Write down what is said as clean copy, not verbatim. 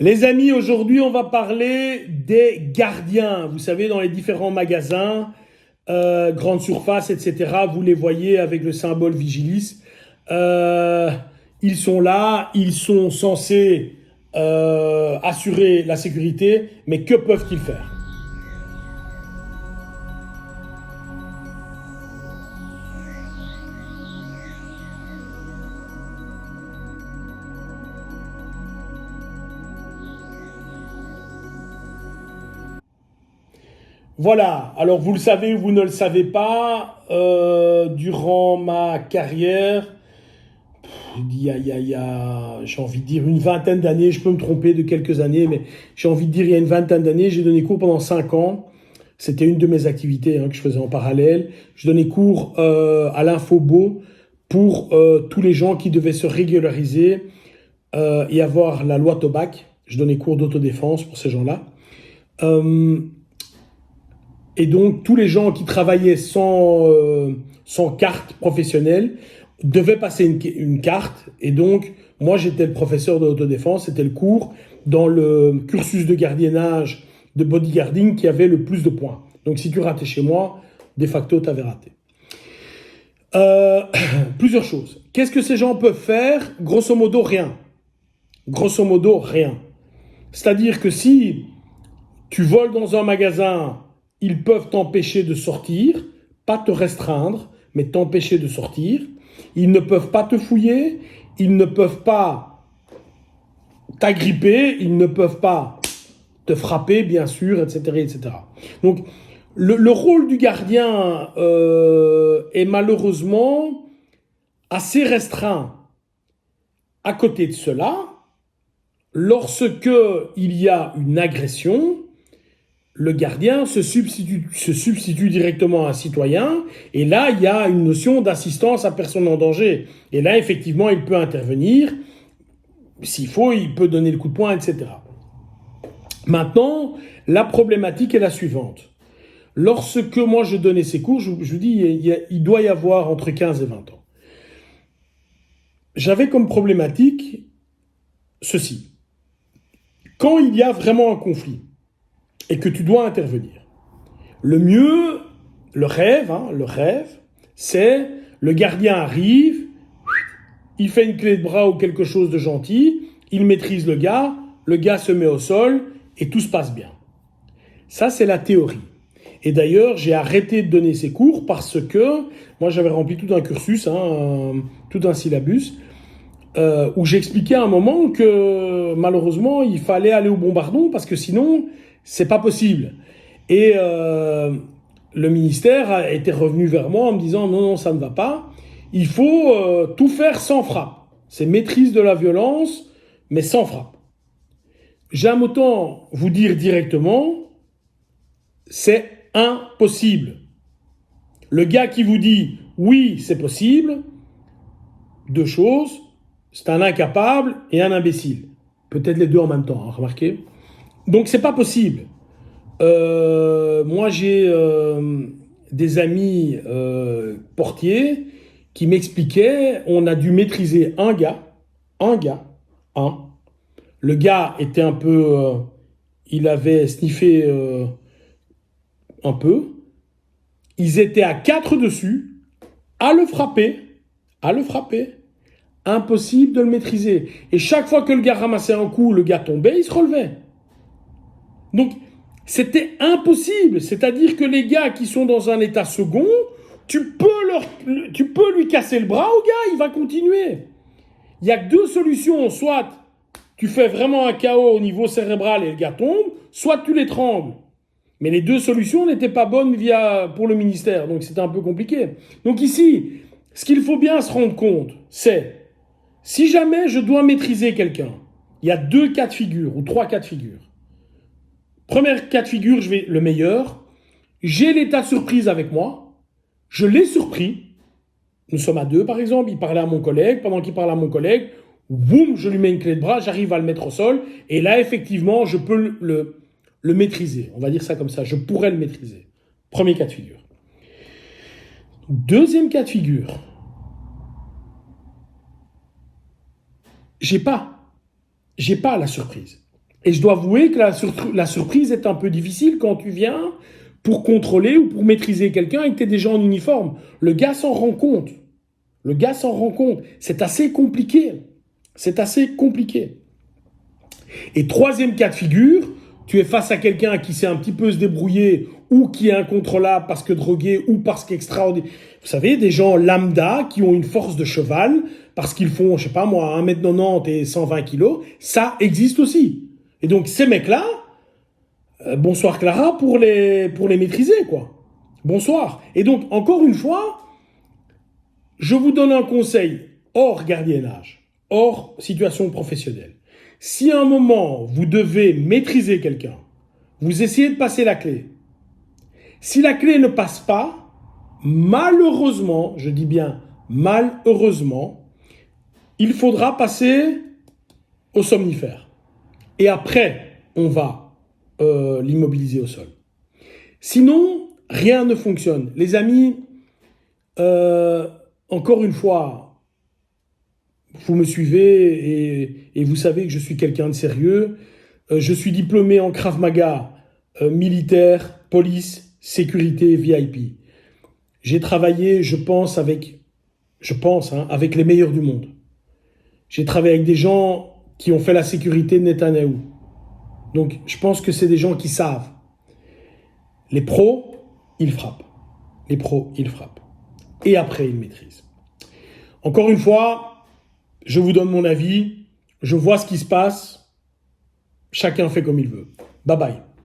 Les amis, aujourd'hui, on va parler des gardiens. Vous savez, dans les différents magasins, grandes surfaces, etc., vous les voyez avec le symbole Vigilis. Euh, Ils sont là, ils sont censés assurer la sécurité, mais que peuvent-ils faire? Voilà, alors vous le savez ou vous ne le savez pas, durant ma carrière, j'ai envie de dire une vingtaine d'années, je peux me tromper de quelques années, mais j'ai envie de dire il y a une vingtaine d'années, j'ai donné cours pendant 5 ans. C'était une de mes activités que je faisais en parallèle. Je donnais cours à l'Infobo pour tous les gens qui devaient se régulariser et avoir la loi Tobac. Je donnais cours d'autodéfense pour ces gens-là. Euh, et donc, tous les gens qui travaillaient sans carte professionnelle devaient passer une carte. Et donc, moi, j'étais le professeur de l'autodéfense. C'était le cours dans le cursus de gardiennage, de bodyguarding qui avait le plus de points. Donc, si tu ratais chez moi, de facto, tu avais raté. Euh, Plusieurs choses. Qu'est-ce que ces gens peuvent faire? Grosso modo, rien. Grosso modo, rien. C'est-à-dire que si tu voles dans un magasin, ils peuvent t'empêcher de sortir, pas te restreindre, mais t'empêcher de sortir. Ils ne peuvent pas te fouiller, ils ne peuvent pas t'agripper, ils ne peuvent pas te frapper, bien sûr, etc., etc. Donc, le rôle du gardien est malheureusement assez restreint. À côté de cela, lorsque il y a une agression, le gardien se substitue directement à un citoyen, et là, il y a une notion d'assistance à personne en danger. Et là, effectivement, il peut intervenir. S'il faut, il peut donner le coup de poing, etc. Maintenant, la problématique est la suivante. Lorsque moi je donnais ces cours, je vous dis, il doit y avoir entre 15 et 20 ans. J'avais comme problématique ceci. Quand il y a vraiment un conflit et que tu dois intervenir, le mieux, le rêve, c'est le gardien arrive, il fait une clé de bras ou quelque chose de gentil, il maîtrise le gars se met au sol et tout se passe bien. Ça, c'est la théorie. Et d'ailleurs, j'ai arrêté de donner ces cours parce que moi, j'avais rempli tout un cursus, tout un syllabus, où j'expliquais à un moment que malheureusement, il fallait aller au bombardon parce que sinon, c'est pas possible. Et le ministère était revenu vers moi en me disant non, ça ne va pas. Il faut tout faire sans frappe. C'est maîtrise de la violence, mais sans frappe. J'aime autant vous dire directement, c'est impossible. Le gars qui vous dit oui, c'est possible, deux choses, c'est un incapable et un imbécile. Peut-être les deux en même temps, remarquez. Donc c'est pas possible. Moi j'ai des amis portiers qui m'expliquaient, on a dû maîtriser un gars. Le gars était un peu, il avait sniffé un peu. Ils étaient à 4 dessus, à le frapper. Impossible de le maîtriser. Et chaque fois que le gars ramassait un coup, le gars tombait, il se relevait. Donc, c'était impossible. C'est-à-dire que les gars qui sont dans un état second, tu peux lui casser le bras au gars, il va continuer. Il n'y a que deux solutions. Soit tu fais vraiment un KO au niveau cérébral et le gars tombe, soit tu l'étrangles. Mais les deux solutions n'étaient pas bonnes pour le ministère, donc c'était un peu compliqué. Donc ici, ce qu'il faut bien se rendre compte, c'est si jamais je dois maîtriser quelqu'un, il y a 2 cas de figure ou 3 cas de figure. Premier cas de figure, le meilleur, j'ai l'état de surprise avec moi, je l'ai surpris, nous sommes à 2 par exemple, il parlait à mon collègue, pendant qu'il parlait à mon collègue, boum, je lui mets une clé de bras, j'arrive à le mettre au sol, et là effectivement, je peux le maîtriser. On va dire ça comme ça, je pourrais le maîtriser. Premier cas de figure. Deuxième cas de figure, j'ai pas la surprise. Et je dois avouer que la surprise est un peu difficile quand tu viens pour contrôler ou pour maîtriser quelqu'un et que tu es déjà en uniforme. Le gars s'en rend compte. Le gars s'en rend compte. C'est assez compliqué. C'est assez compliqué. Et troisième cas de figure, tu es face à quelqu'un qui sait un petit peu se débrouiller ou qui est incontrôlable parce que drogué ou parce qu'extraordinaire. Vous savez, des gens lambda qui ont une force de cheval parce qu'ils font, je sais pas moi, 1m90 et 120 kilos, ça existe aussi. Et donc ces mecs-là, bonsoir Clara pour les maîtriser, quoi. Bonsoir. Et donc, encore une fois, je vous donne un conseil hors gardiennage, hors situation professionnelle. Si à un moment, vous devez maîtriser quelqu'un, vous essayez de passer la clé. Si la clé ne passe pas, malheureusement, je dis bien malheureusement, il faudra passer au somnifère. Et après, on va l'immobiliser au sol. Sinon, rien ne fonctionne. Les amis, encore une fois, vous me suivez et vous savez que je suis quelqu'un de sérieux. Je suis diplômé en Krav Maga, militaire, police, sécurité, VIP. J'ai travaillé, je pense, avec les meilleurs du monde. J'ai travaillé avec des gens qui ont fait la sécurité de Netanyahou. Donc, je pense que c'est des gens qui savent. Les pros, ils frappent. Les pros, ils frappent. Et après, ils maîtrisent. Encore une fois, je vous donne mon avis. Je vois ce qui se passe. Chacun fait comme il veut. Bye bye.